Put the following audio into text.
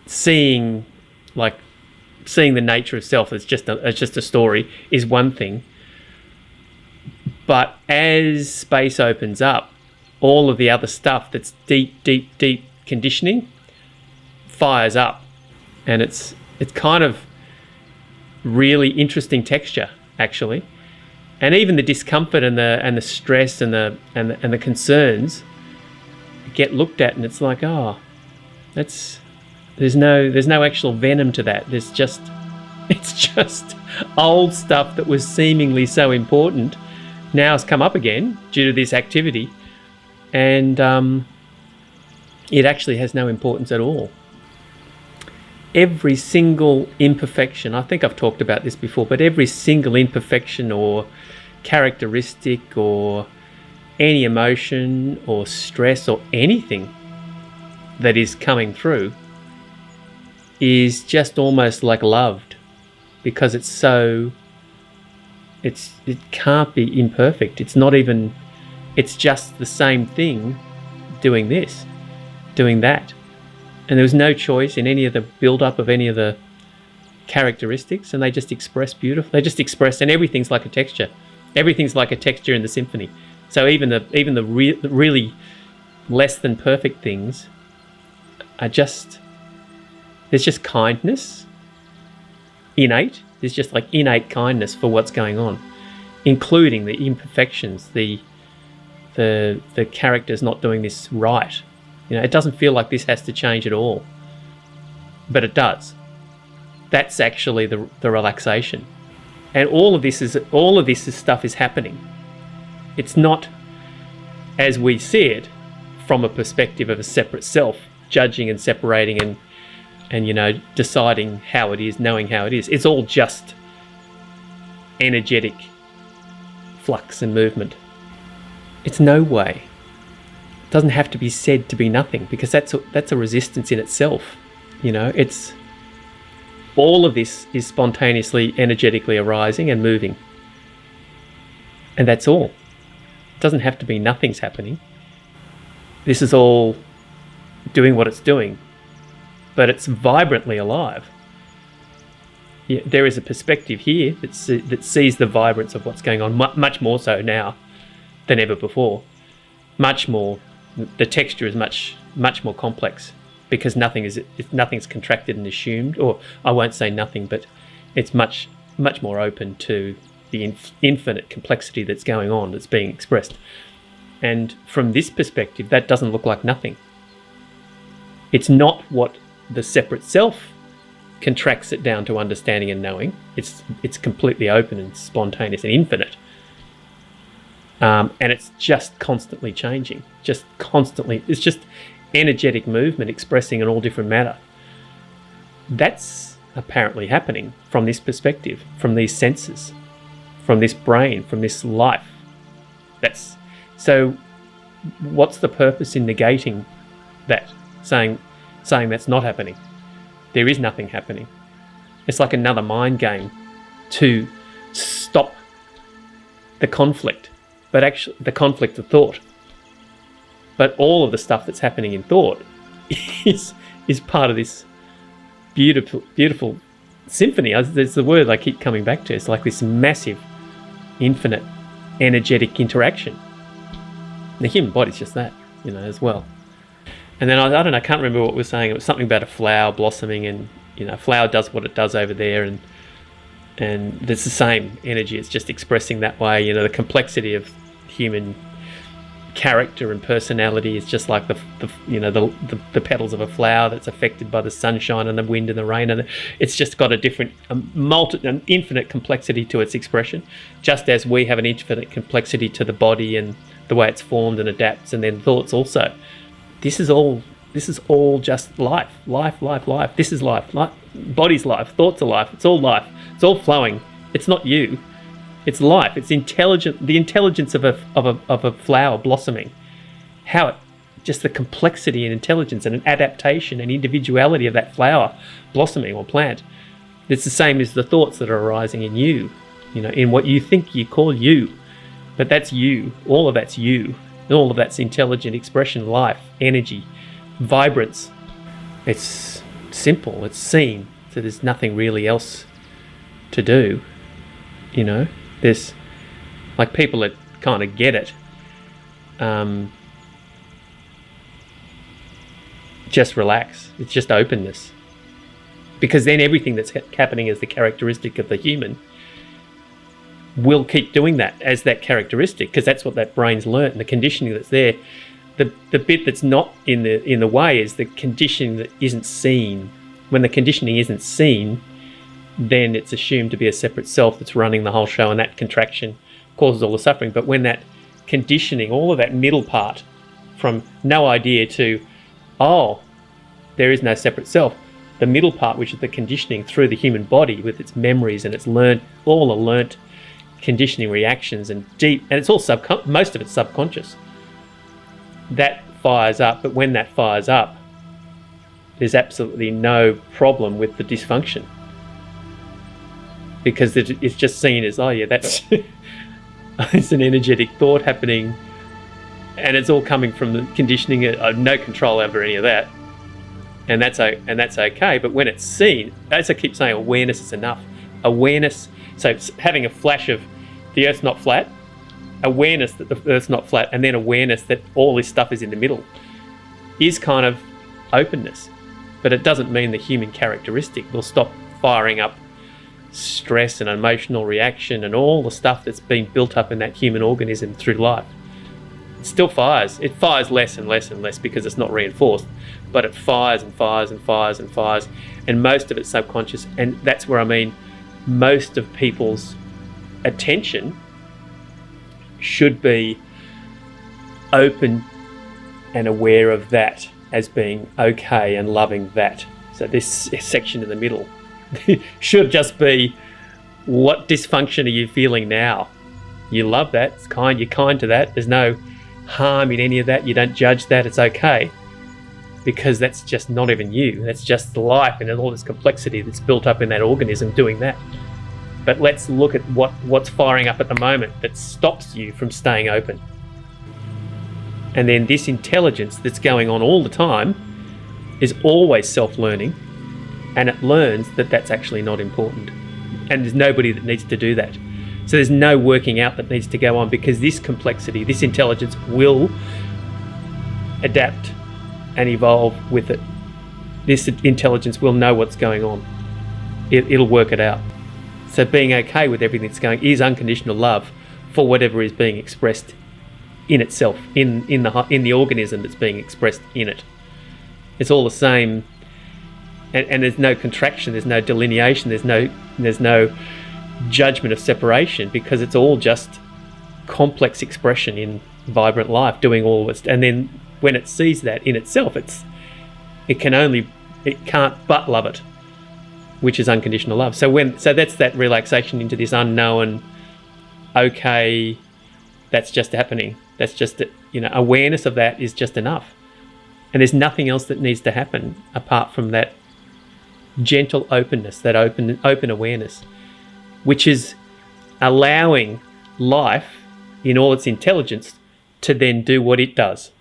Seeing, like, seeing the nature of self as just a story is one thing. But as space opens up, all of the other stuff that's deep conditioning fires up, and it's kind of really interesting texture, actually. And even the discomfort and the stress and the concerns get looked at, and it's like, oh, there's no actual venom to that. It's just old stuff that was seemingly so important now has come up again due to this activity, and it actually has no importance at all. Every single imperfection, I think I've talked about this before, but every single imperfection or characteristic or any emotion or stress or anything that is coming through is just almost like loved, because it can't be imperfect. It's just the same thing doing this, doing that. And there was no choice in any of the build-up of any of the characteristics, and they just express beautiful. They just express, and everything's like a texture. Everything's like a texture in the symphony. So even the really less than perfect things are just, there's just kindness, innate. There's just like innate kindness for what's going on, including the imperfections, the characters not doing this right. It doesn't feel like this has to change at all, but it does. That's actually the relaxation, and all of this stuff is happening. It's not as we see it from a perspective of a separate self, judging and separating and deciding how it is, knowing how it is. It's all just energetic flux and movement. It's no way. It doesn't have to be said to be nothing, because that's a resistance in itself. It's all of this is spontaneously, energetically arising and moving, and that's all. It doesn't have to be nothing's happening. This is all doing what it's doing, but it's vibrantly alive. Yeah, there is a perspective here that sees the vibrance of what's going on, much more so now than ever before. Much more. The texture is much more complex, because nothing's contracted and assumed, or I won't say nothing, but it's much more open to the infinite complexity that's going on, that's being expressed. And from this perspective, that doesn't look like nothing. It's not what the separate self contracts it down to understanding and knowing. It's completely open and spontaneous and infinite. And it's just constantly changing, it's just energetic movement expressing in all different matter. That's apparently happening from this perspective, from these senses, from this brain, from this life. So what's the purpose in negating that, saying that's not happening? There is nothing happening. It's like another mind game to stop the conflict, but actually the conflict of thought. But all of the stuff that's happening in thought is part of this beautiful symphony. There's the word I keep coming back to. It's like this massive, infinite, energetic interaction. And the human body's just that, as well. And then I don't know, I can't remember what we were saying. It was something about a flower blossoming, and a flower does what it does over there, and it's the same energy. It's just expressing that way. The complexity of human character and personality is just like the petals of a flower that's affected by the sunshine and the wind and the rain, and it's just got a different, an infinite complexity to its expression, just as we have an infinite complexity to the body and the way it's formed and adapts, and then thoughts also. This is all just life. This is life. Body's life. Thoughts are life. It's all life. It's all flowing. It's not you. It's life. It's intelligent. The intelligence of a flower blossoming. Just the complexity and intelligence and an adaptation and individuality of that flower blossoming or plant. It's the same as the thoughts that are arising in you. In what you think you call you, but that's you. All of that's you. All of that's intelligent expression, life, energy, vibrance. It's simple, it's seen, so there's nothing really else to do. You know, there's like people that kind of get it, just relax. It's just openness, because then everything that's happening as the characteristic of the human will keep doing that as that characteristic, because that's what that brain's learnt, and the conditioning that's there. The bit that's not in the way is the conditioning that isn't seen. When the conditioning isn't seen, then it's assumed to be a separate self that's running the whole show, and that contraction causes all the suffering. But when that conditioning, all of that middle part, from no idea to, oh, there is no separate self, the middle part, which is the conditioning through the human body with its memories and its all the learnt conditioning reactions and deep, and it's all most of it's subconscious, that fires up. But when that fires up, there's absolutely no problem with the dysfunction, because it's just seen as, oh yeah, that's it's an energetic thought happening, and it's all coming from the conditioning. I have no control over any of that, and that's okay. But when it's seen, as I keep saying, awareness is enough. Awareness. So having a flash of the Earth's not flat, awareness that the Earth's not flat, and then awareness that all this stuff is in the middle, is kind of openness. But it doesn't mean the human characteristic will stop firing up stress and emotional reaction and all the stuff that's been built up in that human organism through life. It still fires. It fires less and less and less because it's not reinforced, but it fires and fires and fires and fires, and most of it's subconscious. And that's where I mean most of people's attention should be open and aware of that as being okay and loving that. So this section in the middle should just be, what dysfunction are you feeling now? You love that, it's kind, you're kind to that, there's no harm in any of that, you don't judge that, it's okay, because that's just not even you, that's just life and all this complexity that's built up in that organism doing that. But let's look at what's firing up at the moment that stops you from staying open. And then this intelligence that's going on all the time is always self-learning, and it learns that that's actually not important. And there's nobody that needs to do that. So there's no working out that needs to go on, because this complexity, this intelligence will adapt and evolve with it. This intelligence will know what's going on. It'll work it out. So being okay with everything that's going is unconditional love for whatever is being expressed in itself, in the organism that's being expressed in it. It's all the same, and there's no contraction, there's no delineation, there's no judgment of separation, because it's all just complex expression in vibrant life, doing all of it. And then when it sees that in itself, it can't but love it, which is unconditional love. So that's that relaxation into this unknown, okay, that's just happening. That's just, awareness of that is just enough. And there's nothing else that needs to happen apart from that gentle openness, that open awareness, which is allowing life in all its intelligence to then do what it does.